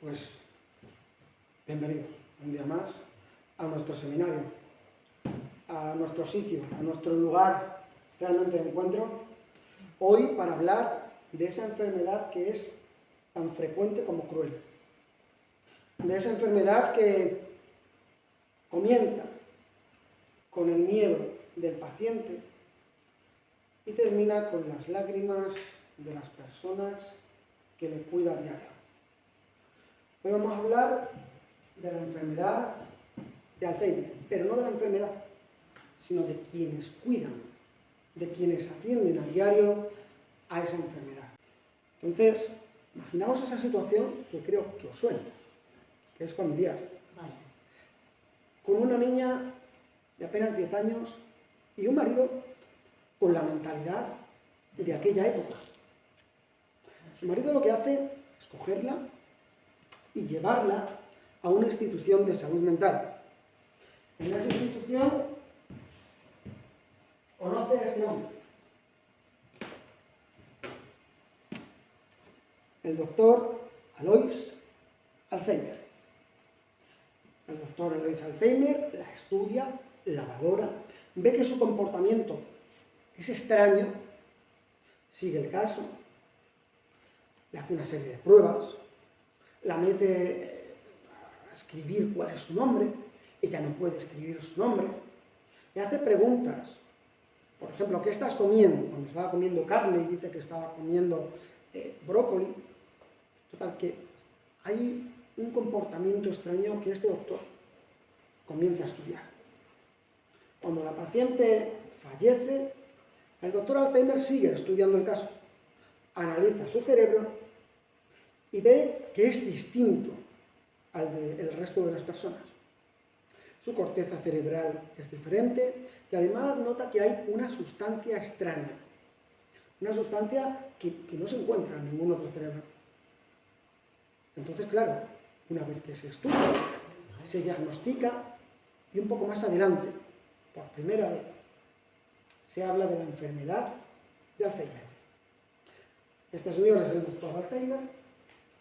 Pues bienvenidos un día más a nuestro seminario, a nuestro sitio, a nuestro lugar realmente de encuentro, hoy para hablar de esa enfermedad que es tan frecuente como cruel, de esa enfermedad que comienza con el miedo del paciente y termina con las lágrimas de las personas que le cuidan a diario. Hoy vamos a hablar de la enfermedad de Alzheimer, pero no de la enfermedad, sino de quienes cuidan, de quienes atienden a diario a esa enfermedad. Entonces, imaginaos esa situación que creo que os suena, que es familiar. Vale. Con una niña de apenas 10 años y un marido con la mentalidad de aquella época. Su marido lo que hace es cogerla y llevarla a una institución de salud mental. En esa institución conoce a este hombre, el doctor Alois Alzheimer. El doctor Alois Alzheimer la estudia, la valora, ve que su comportamiento es extraño, sigue el caso, le hace una serie de pruebas, la mete a escribir cuál es su nombre, ella no puede escribir su nombre, le hace preguntas, por ejemplo, ¿qué estás comiendo? Cuando estaba comiendo carne y dice que estaba comiendo brócoli, total que hay un comportamiento extraño que este doctor comienza a estudiar. Cuando la paciente fallece, el doctor Alzheimer sigue estudiando el caso, analiza su cerebro y ve que es distinto al del resto de las personas. Su corteza cerebral es diferente y además nota que hay una sustancia extraña, una sustancia que no se encuentra en ningún otro cerebro. Entonces, claro, una vez que se estudia, se diagnostica y un poco más adelante, por primera vez, se habla de la enfermedad de Alzheimer. Esta señora es el doctor Alzheimer.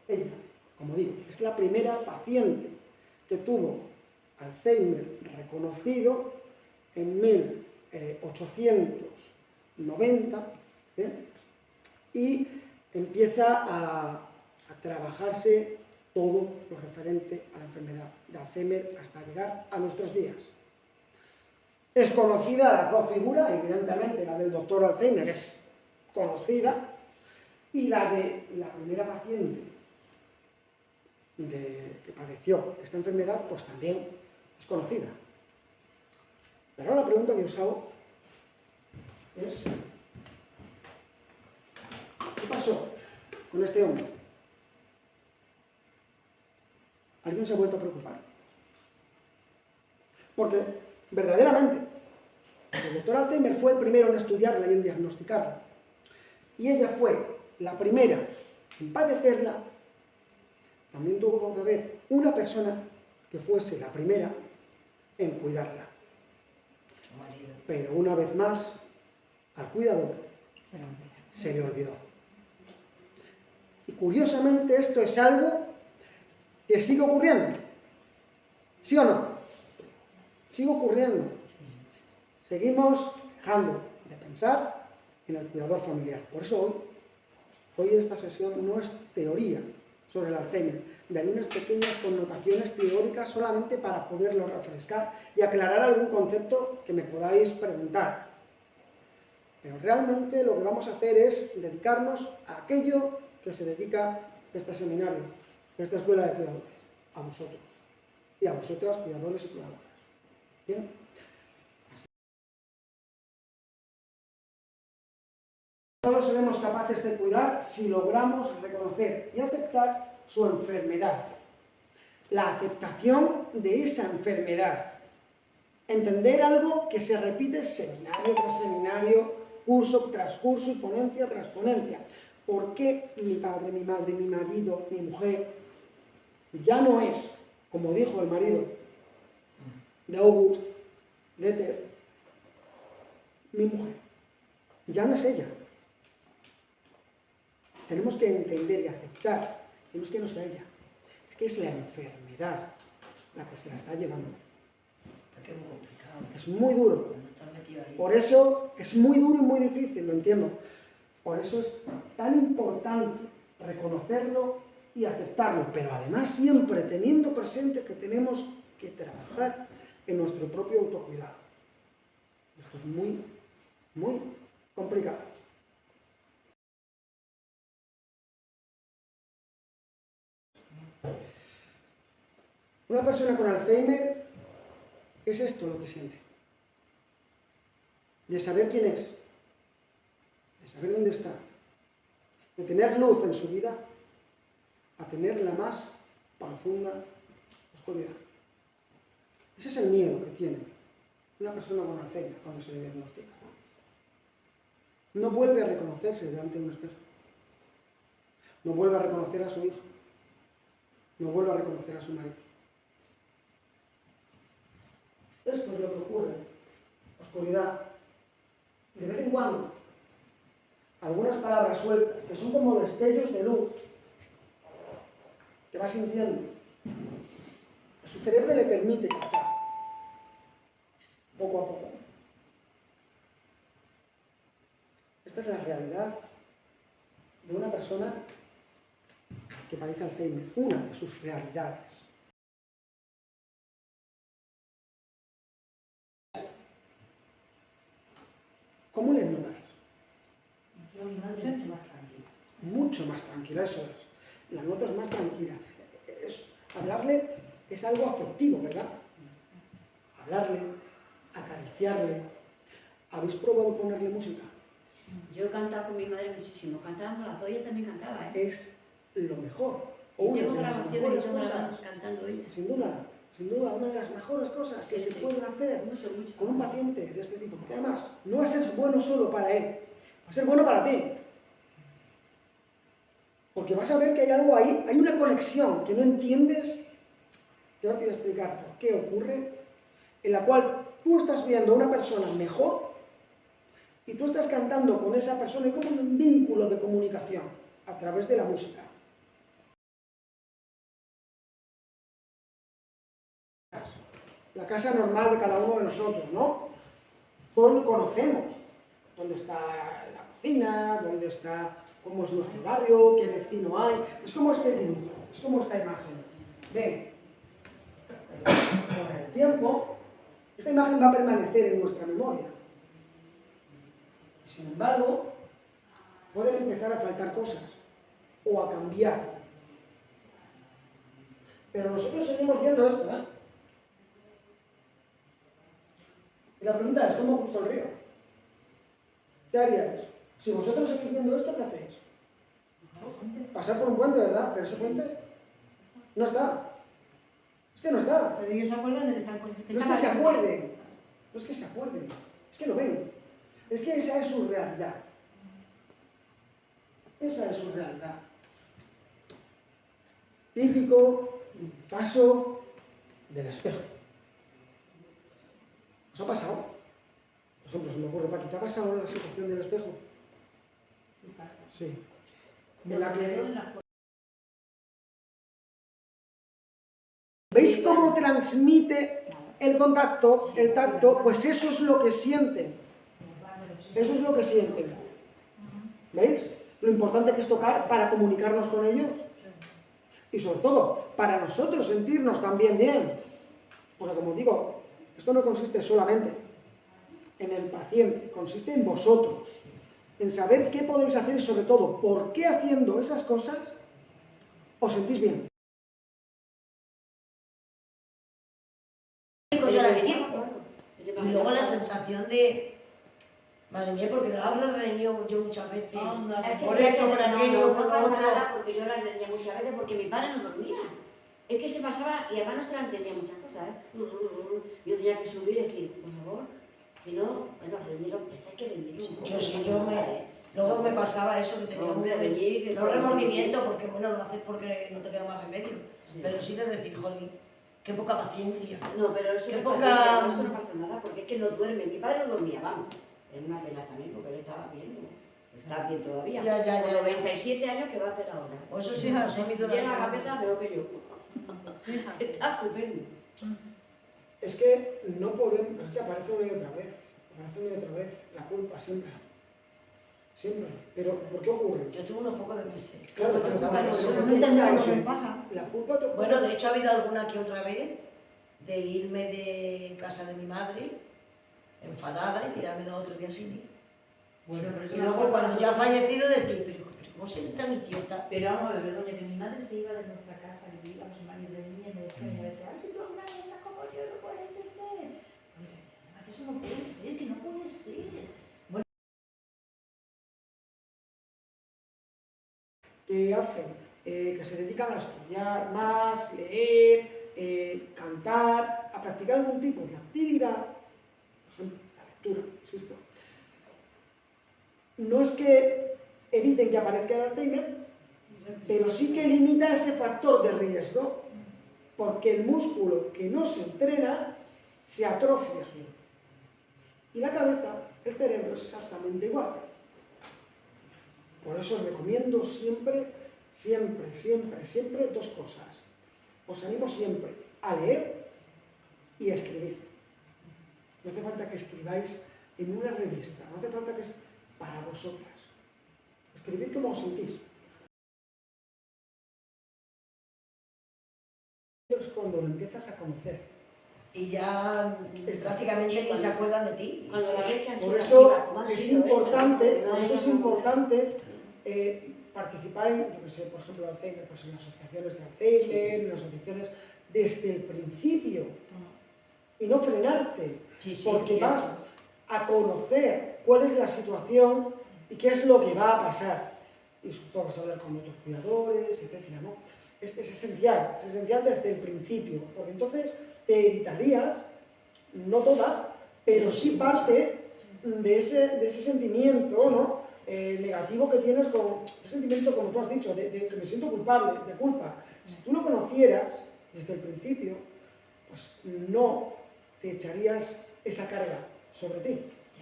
Ella, como digo, es la primera paciente que tuvo Alzheimer reconocido en 1890 y empieza a trabajarse todo lo referente a la enfermedad de Alzheimer hasta llegar a nuestros días. Es conocida las dos figuras, evidentemente la del doctor Alzheimer es conocida y la de la primera paciente que padeció esta enfermedad pues también es conocida. Pero ahora la pregunta que os hago es ¿qué pasó con este hombre? ¿Alguien se ha vuelto a preocupar? Porque verdaderamente el doctor Alzheimer fue el primero en estudiarla y en diagnosticarla. Y ella fue la primera en padecerla. También tuvo que haber una persona que fuese la primera en cuidarla. Pero una vez más, al cuidador se le olvidó. Y curiosamente esto es algo que sigue ocurriendo. ¿Sí o no? Sigue ocurriendo. Seguimos dejando de pensar en el cuidador familiar. Por eso hoy esta sesión no es teoría sobre el Alzheimer, de unas pequeñas connotaciones teóricas solamente para poderlo refrescar y aclarar algún concepto que me podáis preguntar. Pero realmente lo que vamos a hacer es dedicarnos a aquello que se dedica este seminario, esta escuela de cuidadores, a vosotros y a vosotras, cuidadores y cuidadoras. ¿Bien? Solo seremos capaces de cuidar si logramos reconocer y aceptar su enfermedad. La aceptación de esa enfermedad. Entender algo que se repite seminario tras seminario, curso tras curso y ponencia tras ponencia. ¿Por qué mi padre, mi madre, mi marido, mi mujer ya no es, como dijo el marido de August Deter, mi mujer? Ya no es ella. Tenemos que entender y aceptar, tenemos que no sea ella. Es que es la enfermedad la que se la está llevando. Porque es muy complicado. Es muy duro. Cuando estás metido ahí. Por eso es muy duro y muy difícil, lo entiendo. Por eso es tan importante reconocerlo y aceptarlo, pero además siempre teniendo presente que tenemos que trabajar en nuestro propio autocuidado. Esto es muy, muy complicado. Una persona con Alzheimer es esto lo que siente. De saber quién es, de saber dónde está, de tener luz en su vida, a tener la más profunda oscuridad. Ese es el miedo que tiene una persona con Alzheimer cuando se le diagnostica. No vuelve a reconocerse delante de un espejo. No vuelve a reconocer a su hijo. No vuelve a reconocer a su marido. Esto es lo que ocurre. Oscuridad. De vez en cuando, algunas palabras sueltas, que son como destellos de luz, que va sintiendo. Su cerebro le permite captar, poco a poco. Esta es la realidad de una persona que padece Alzheimer, una de sus realidades. ¿Cómo les notáis? Yo mi madre es mucho más tranquila. Mucho más tranquila, eso es. La nota es más tranquila. Hablarle es algo afectivo, ¿verdad? Hablarle, acariciarle. ¿Habéis probado ponerle música? Yo he cantado con mi madre muchísimo. Cantábamos, la Toya también cantaba, ¿eh? Es lo mejor. O Y una tengo de las grabaciones mejores y tengo cosas. grabadas cantando ella. Sin duda, una de las mejores cosas que se pueden hacer Mucho, mucho. con un paciente de este tipo. Porque además, no va a ser bueno solo para él, va a ser bueno para ti. Porque vas a ver que hay algo ahí, hay una conexión que no entiendes. Yo ahora te voy a explicar por qué ocurre, en la cual tú estás viendo a una persona mejor y tú estás cantando con esa persona y como un vínculo de comunicación a través de la música. La casa normal de cada uno de nosotros, ¿no? Todos conocemos dónde está la cocina, dónde está, cómo es nuestro barrio, qué vecino hay. Es como este dibujo, es como esta imagen. Ven, con el tiempo, esta imagen va a permanecer en nuestra memoria. Sin embargo, pueden empezar a faltar cosas o a cambiar. Pero nosotros seguimos viendo esto, ¿eh? Y la pregunta es, ¿cómo cruzo el río? ¿Qué haríais? Si vosotros seguís viendo esto, ¿qué hacéis? Pasar por un puente, ¿verdad? Pero ese puente no está. Es que no está. Pero ellos se acuerdan de que están con... No es que se acuerden. No es que se acuerden. Es que lo ven. Es que esa es su realidad. Esa es su realidad. Típico caso del espejo. ¿Os ha pasado? Por ejemplo, se me ocurre, Paqui, ¿te ha pasado la situación del espejo? Sí, pasa. Sí. En la que... ¿Veis cómo transmite el contacto, el tacto? Pues eso es lo que sienten. Eso es lo que sienten. ¿Veis? Lo importante que es tocar para comunicarnos con ellos. Y sobre todo, para nosotros sentirnos también bien. Porque como digo, esto no consiste solamente en el paciente, consiste en vosotros. En saber qué podéis hacer y sobre todo, por qué haciendo esas cosas os sentís bien. Lleva tiempo. Y luego la sensación de, madre mía, porque lo hablo reñido yo muchas veces. Por esto, por aquello, por lo pasa otro. nada, porque yo la reñía muchas veces porque mi padre no dormía. Es que se pasaba, y además no se la entendía muchas cosas, ¿eh? Yo tenía que subir y decir, por favor, que no, bueno, reñirlo, hay que reñirlo un poco. Luego me pasaba eso, que tenía Hombre, reñir, que no remordimiento, porque bueno, lo haces porque no te queda más remedio. Sí. Pero sí de decir, jolín, qué poca paciencia. No, pero eso, Qué no poca- pasa, eso no pasa nada, porque es que no duerme. Mi padre no dormía, vamos. Es una pena también, porque él estaba bien, ¿no? Está bien todavía. Ya. Con 97 años, ¿qué va a hacer ahora? Pues eso sí, a mí Tiene la cabeza peor que yo. Está estupendo. Es que no podemos, es que aparece una y otra vez, la culpa siempre. Siempre. Pero, ¿por qué ocurre? Yo tuve unos pocos de meses. Claro, Pero pero eso- ¿por No qué pasa entendemos lo eso? que pasa. La culpa te ocurre. Bueno, de hecho ha habido alguna que otra vez de irme de casa de mi madre enfadada y tirarme 2 o 3 días sin ir. Bueno, pero es Y una luego cosa- cuando ya ha fallecido decir, pero ¿cómo se ve tan idiota? Pero vamos a ver, doña, que mi madre se iba de nuestra casa, vivíamos en años de niña y me decía, a ver si tú alguna vez estás como yo, no puedes entender. Y yo le decía, mamá, que eso no puede ser, que no puede ser. Que hacen, que se dedican a estudiar más, leer, cantar, a practicar algún tipo de actividad, por ejemplo, la lectura, insisto. No es que eviten que aparezca el Alzheimer, pero sí que limita ese factor de riesgo, porque el músculo que no se entrena se atrofia. Y la cabeza, el cerebro es exactamente igual. Por eso os recomiendo siempre dos cosas. Os animo siempre a leer y a escribir. No hace falta que escribáis en una revista, no hace falta que es para vosotras. Escribid como os sentís. Es cuando lo empiezas a conocer. Y ya prácticamente ni se acuerdan de ti. Cuando la ves que han sido Por eso activas, como han es sido, importante, ¿no? por eso es importante participar en, yo que sé, por ejemplo, Alzheimer, pues en asociaciones de Alzheimer, en asociaciones desde el principio, y no frenarte, Sí, sí, porque cierto. vas a conocer cuál es la situación y qué es lo que va a pasar. Y sobre todo vas a hablar con otros cuidadores, etcétera, ¿no? Es esencial desde el principio, porque entonces te evitarías, no toda, pero sí parte de ese sentimiento, ¿no? Negativo que tienes, con ese sentimiento, como tú has dicho, de que me siento culpable, de culpa. Si tú lo conocieras desde el principio, pues no te echarías esa carga sobre ti.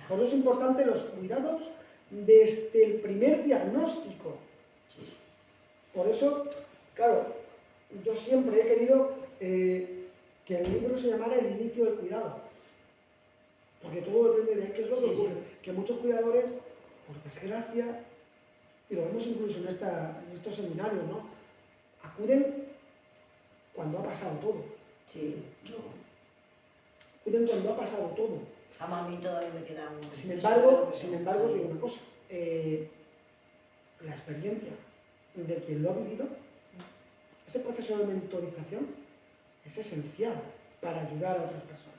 Por eso es importante los cuidados desde el primer diagnóstico. Por eso, claro, yo siempre he querido que el libro se llamara El inicio del cuidado. Porque todo depende de qué es lo que ocurre. Que muchos cuidadores, por desgracia, y lo vemos incluso en estos seminarios, ¿no? Acuden cuando ha pasado todo. Sí, yo. Acuden cuando ha pasado todo. A mí todavía me queda un... Sin embargo, os digo una cosa. La experiencia de quien lo ha vivido, ese proceso de mentorización es esencial para ayudar a otras personas.